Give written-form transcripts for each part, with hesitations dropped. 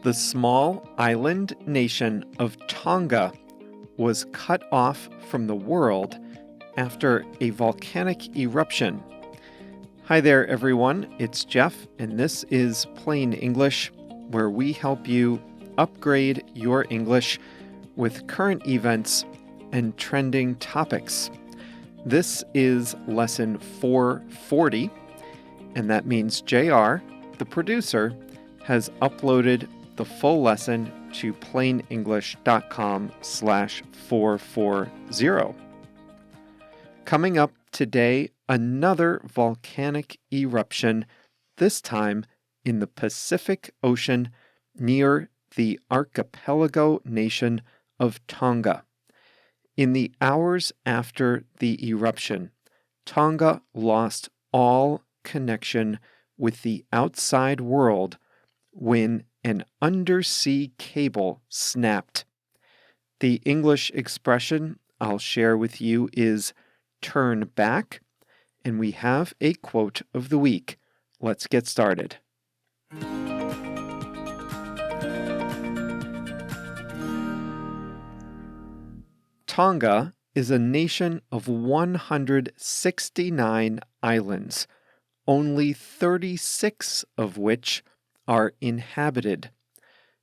The small island nation of Tonga was cut off from the world after a volcanic eruption. Hi there, everyone. It's Jeff, and this is Plain English, where we help you upgrade your English with current events and trending topics. This is lesson 440, and that means JR, the producer, has uploaded the full lesson to plainenglish.com/440. Coming up today, another volcanic eruption, this time in the Pacific Ocean near the archipelago nation of Tonga. In the hours after the eruption, Tonga lost all connection with the outside world when an undersea cable snapped. The English expression I'll share with you is turn back, and we have a quote of the week. Let's get started. Tonga is a nation of 169 islands, only 36 of which are inhabited.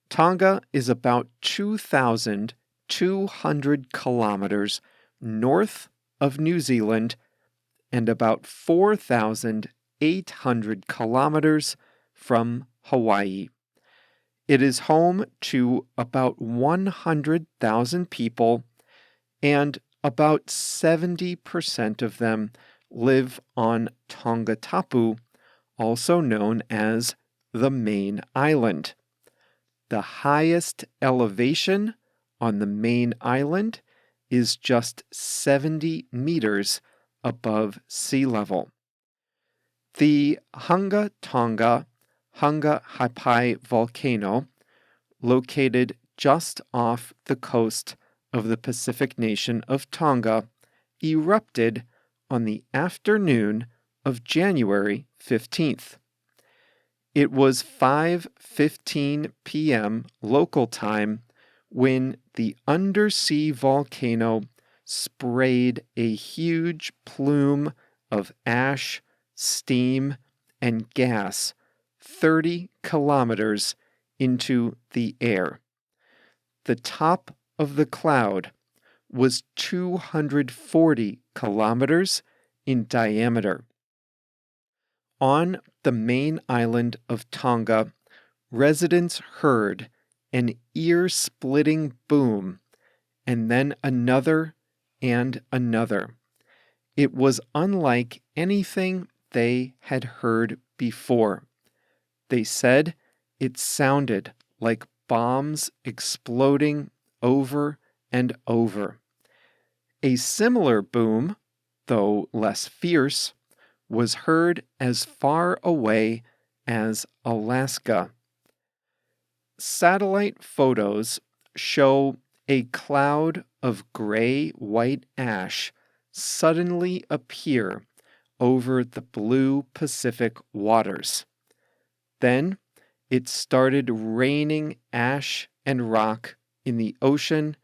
Tonga is about 2,200 kilometers north of New Zealand and about 4,800 kilometers from Hawaii. It is home to about 100,000 people, and about 70% of them live on Tongatapu, also known as the main island. The highest elevation on the main island is just 70 meters above sea level. The Hunga Tonga Hunga Haipai volcano, located just off the coast of the Pacific nation of Tonga, erupted on the afternoon of January 15th. It was 5:15 p.m. local time when the undersea volcano sprayed a huge plume of ash, steam, and gas 30 kilometers into the air. The top of the cloud was 240 kilometers in diameter. On the main island of Tonga, residents heard an ear-splitting boom, and then another and another. It was unlike anything they had heard before. They said it sounded like bombs exploding over and over. A similar boom, though less fierce, was heard as far away as Alaska. Satellite photos show a cloud of gray-white ash suddenly appear over the blue Pacific waters. Then it started raining ash and rock in the ocean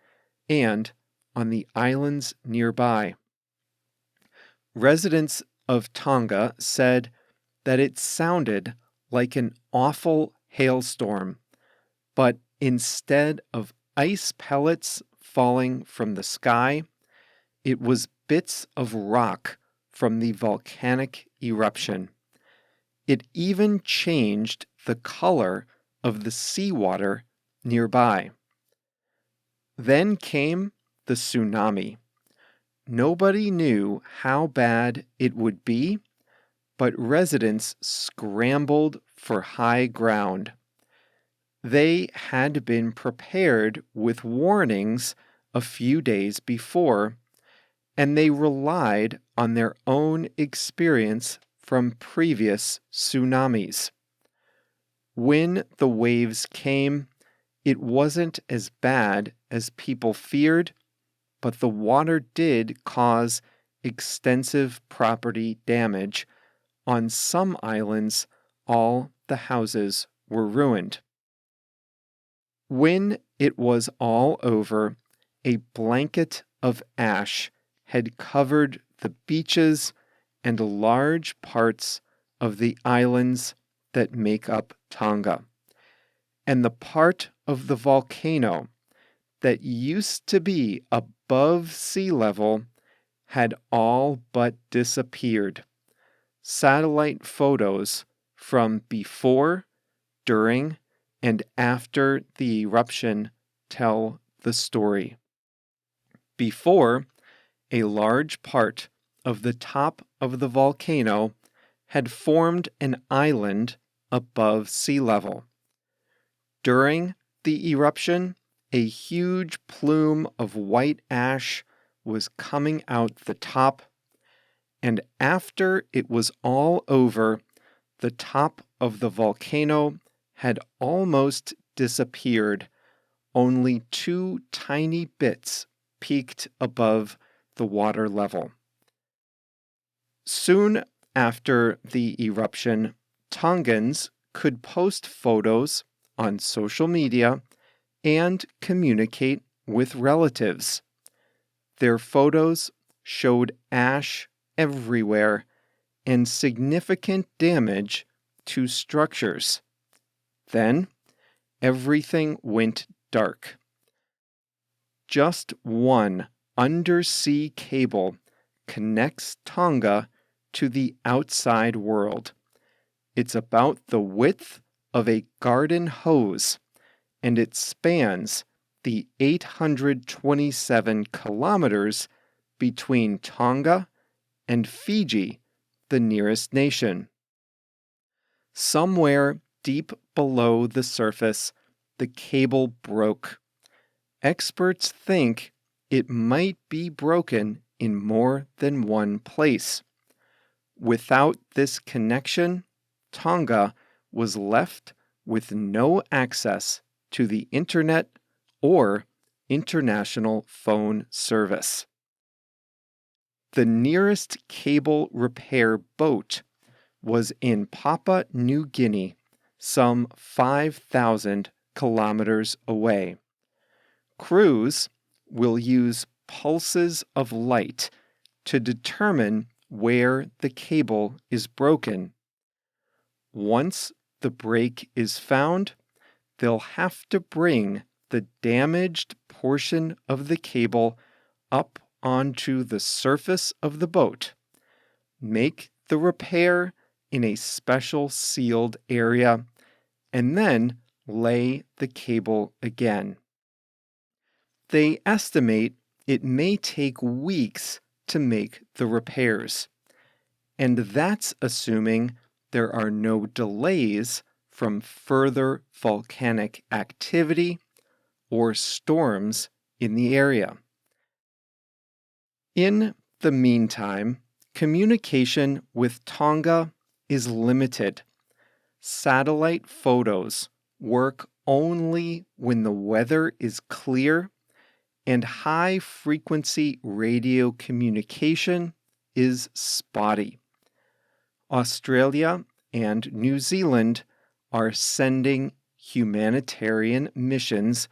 and on the islands nearby. Residents of Tonga said that it sounded like an awful hailstorm, but instead of ice pellets falling from the sky, it was bits of rock from the volcanic eruption. It even changed the color of the seawater nearby. Then came the tsunami. Nobody knew how bad it would be, but residents scrambled for high ground. They had been prepared with warnings a few days before, and they relied on their own experience from previous tsunamis. When the waves came, it wasn't as bad as people feared, but the water did cause extensive property damage. On some islands, all the houses were ruined. When it was all over, a blanket of ash had covered the beaches and large parts of the islands that make up Tonga. And the part of the volcano that used to be above sea level had all but disappeared. Satellite photos from before, during, and after the eruption tell the story. Before, a large part of the top of the volcano had formed an island above sea level. During the eruption, a huge plume of white ash was coming out the top, and after it was all over, the top of the volcano had almost disappeared. Only 2 tiny bits peaked above the water level. Soon after the eruption, Tongans could post photos on social media and communicate with relatives. Their photos showed ash everywhere and significant damage to structures. Then, everything went dark. Just one undersea cable connects Tonga to the outside world. It's about the width of a garden hose, and it spans the 827 kilometers between Tonga and Fiji, the nearest nation. Somewhere deep below the surface, the cable broke. Experts think it might be broken in more than one place. Without this connection, Tonga was left with no access to the internet or international phone service. The nearest cable repair boat was in Papua New Guinea, some 5,000 kilometers away. Crews will use pulses of light to determine where the cable is broken. Once the break is found, they'll have to bring the damaged portion of the cable up onto the surface of the boat, make the repair in a special sealed area, and then lay the cable again. They estimate it may take weeks to make the repairs, and that's assuming there are no delays from further volcanic activity or storms in the area. In the meantime, communication with Tonga is limited. Satellite photos work only when the weather is clear, and high-frequency radio communication is spotty. Australia and New Zealand are sending humanitarian missions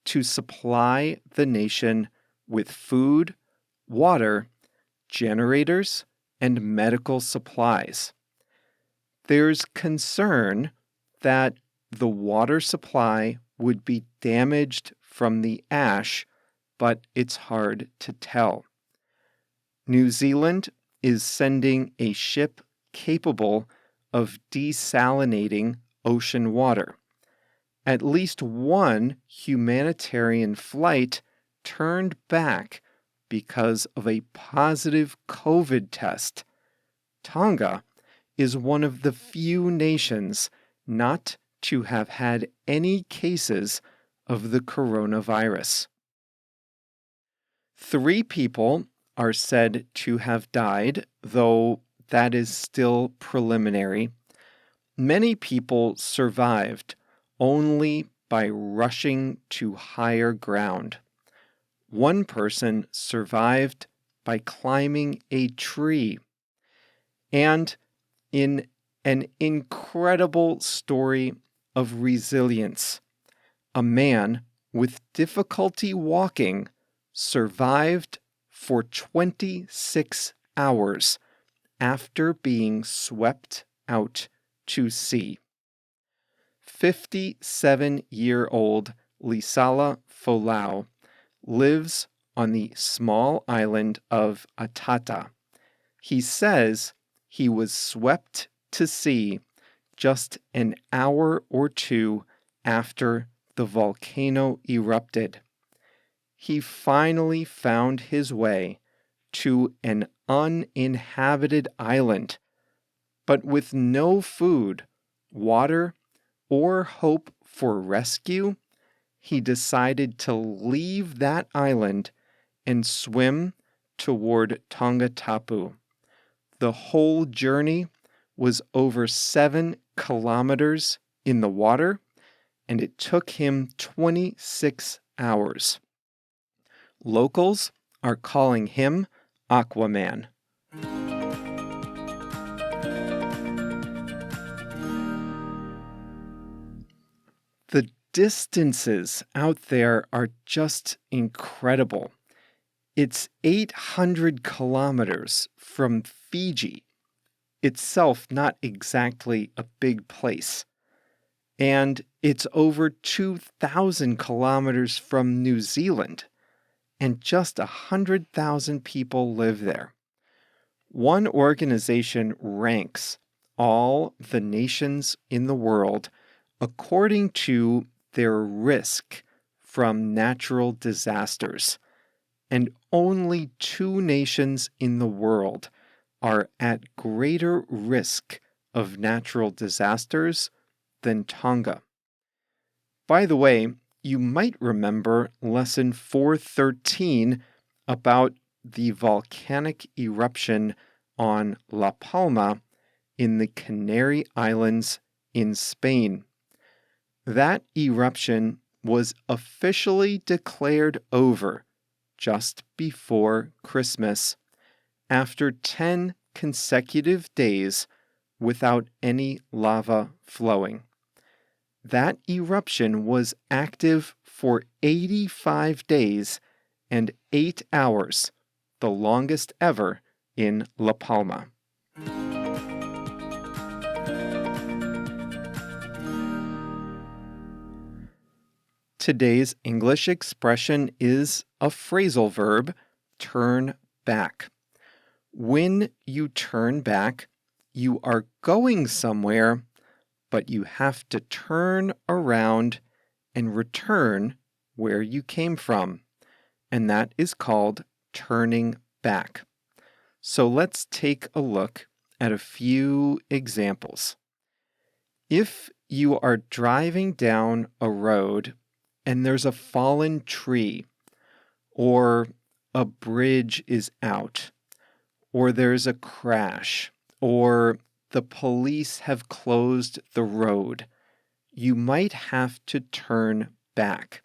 to supply the nation with food, water, generators, and medical supplies. There's concern that the water supply would be damaged from the ash, but it's hard to tell. New Zealand is sending a ship capable of desalinating ocean water. At least one humanitarian flight turned back because of a positive COVID test. Tonga is one of the few nations not to have had any cases of the coronavirus. 3 people are said to have died, though that is still preliminary. Many people survived only by rushing to higher ground. One person survived by climbing a tree. And in an incredible story of resilience, a man with difficulty walking survived for 26 hours after being swept out to sea. 57-year-old Lisala Folau lives on the small island of Atata. He says he was swept to sea just an hour or two after the volcano erupted. He finally found his way to an uninhabited island, but with no food, water, or hope for rescue, he decided to leave that island and swim toward Tonga Tapu. The whole journey was over 7 kilometers in the water, and it took him 26 hours. Locals are calling him Aquaman. The distances out there are just incredible. It's 800 kilometers from Fiji, itself not exactly a big place. And it's over 2,000 kilometers from New Zealand, and just 100,000 people live there. One organization ranks all the nations in the world according to their risk from natural disasters, and only 2 nations in the world are at greater risk of natural disasters than Tonga. By the way, you might remember lesson 413 about the volcanic eruption on La Palma in the Canary Islands in Spain. That eruption was officially declared over just before Christmas, after 10 consecutive days without any lava flowing. That eruption was active for 85 days and 8 hours, the longest ever in La Palma. Today's English expression is a phrasal verb, turn back. When you turn back, you are going somewhere, but you have to turn around and return where you came from, and that is called turning back. So let's take a look at a few examples. If you are driving down a road and there's a fallen tree, or a bridge is out, or there's a crash, or the police have closed the road, you might have to turn back.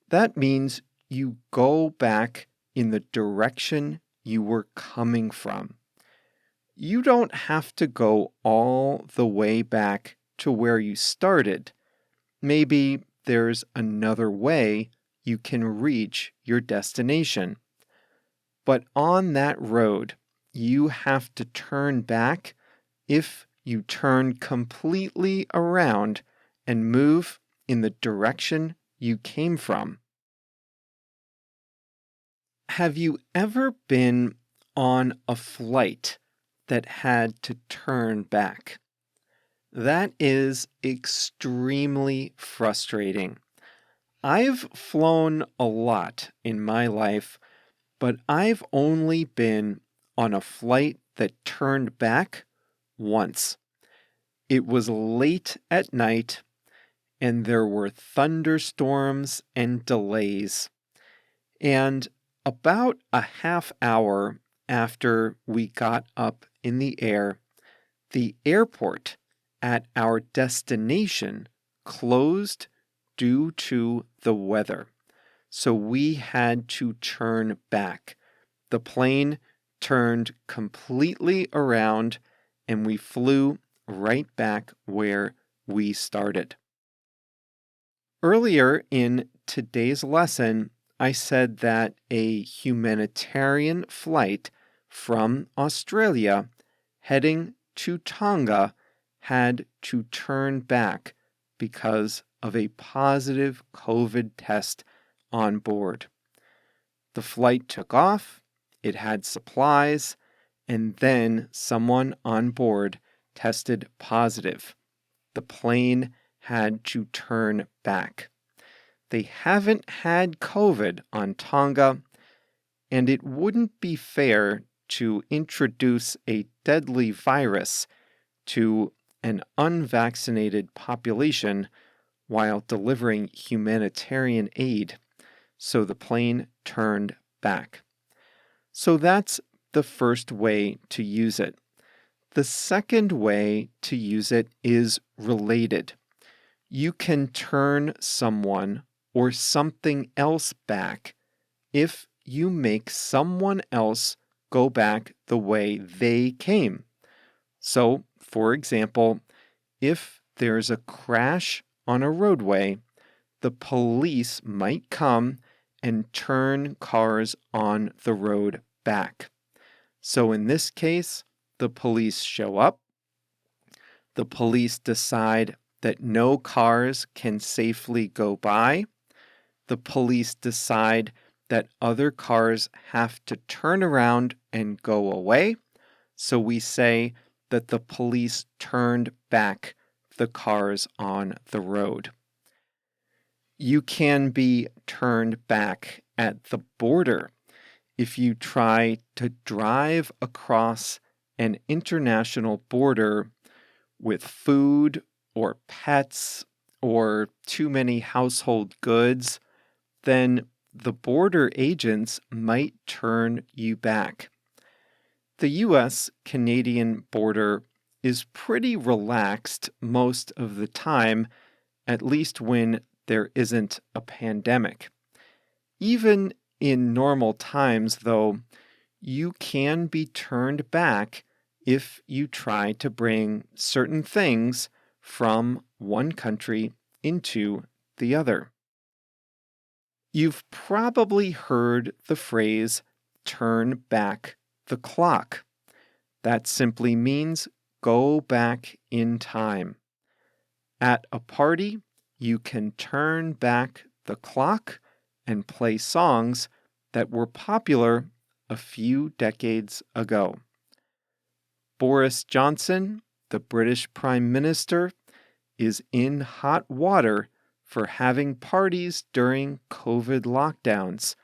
That means you go back in the direction you were coming from. You don't have to go all the way back to where you started. Maybe there's another way you can reach your destination. But on that road, you have to turn back if you turn completely around and move in the direction you came from. Have you ever been on a flight that had to turn back? That is extremely frustrating. I've flown a lot in my life, but I've only been on a flight that turned back once. It was late at night, and there were thunderstorms and delays. And about a half hour after we got up in the air, the airport at our destination closed due to the weather. So we had to turn back. The plane turned completely around and we flew right back where we started. Earlier in today's lesson, I said that a humanitarian flight from Australia heading to Tonga had to turn back because of a positive COVID test on board. The flight took off, it had supplies, and then someone on board tested positive. The plane had to turn back. They haven't had COVID on Tonga, and it wouldn't be fair to introduce a deadly virus to an unvaccinated population while delivering humanitarian aid, so the plane turned back. So that's the first way to use it. The second way to use it is related. You can turn someone or something else back if you make someone else go back the way they came. So, for example, if there's a crash on a roadway, the police might come and turn cars on the road back. So in this case, the police show up. The police decide that no cars can safely go by. The police decide that other cars have to turn around and go away. So we say that the police turned back the cars on the road. You can be turned back at the border if you try to drive across an international border with food or pets or too many household goods, then the border agents might turn you back. The US-Canadian border is pretty relaxed most of the time, at least when there isn't a pandemic. Even in normal times, though, you can be turned back if you try to bring certain things from one country into the other. You've probably heard the phrase, turn back the clock. That simply means go back in time. At a party, you can turn back the clock and play songs that were popular a few decades ago. Boris Johnson, the British Prime Minister, is in hot water for having parties during COVID lockdowns.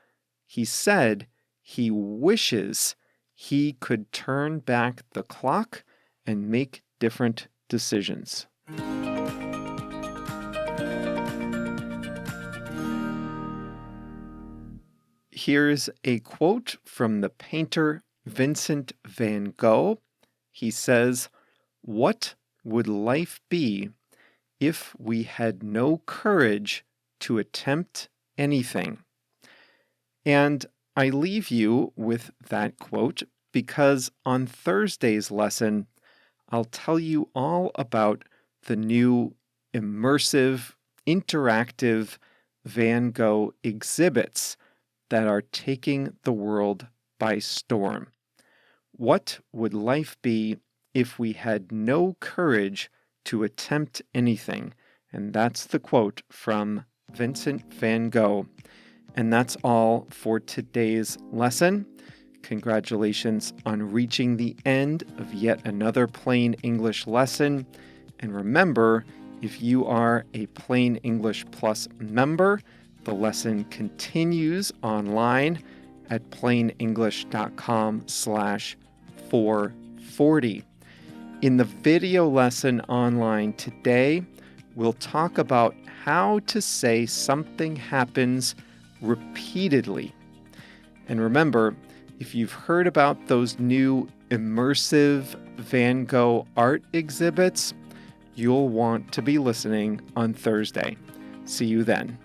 He said he wishes he could turn back the clock and make different decisions. Here's a quote from the painter Vincent van Gogh. He says, "What would life be if we had no courage to attempt anything?" And I leave you with that quote because on Thursday's lesson, I'll tell you all about the new immersive, interactive Van Gogh exhibits that are taking the world by storm. What would life be if we had no courage to attempt anything? And that's the quote from Vincent van Gogh. And that's all for today's lesson. Congratulations on reaching the end of yet another Plain English lesson. And remember, if you are a Plain English Plus member, the lesson continues online at plainenglish.com/440. In the video lesson online today, we'll talk about how to say something happens repeatedly. And remember, if you've heard about those new immersive Van Gogh art exhibits, you'll want to be listening on Thursday. See you then.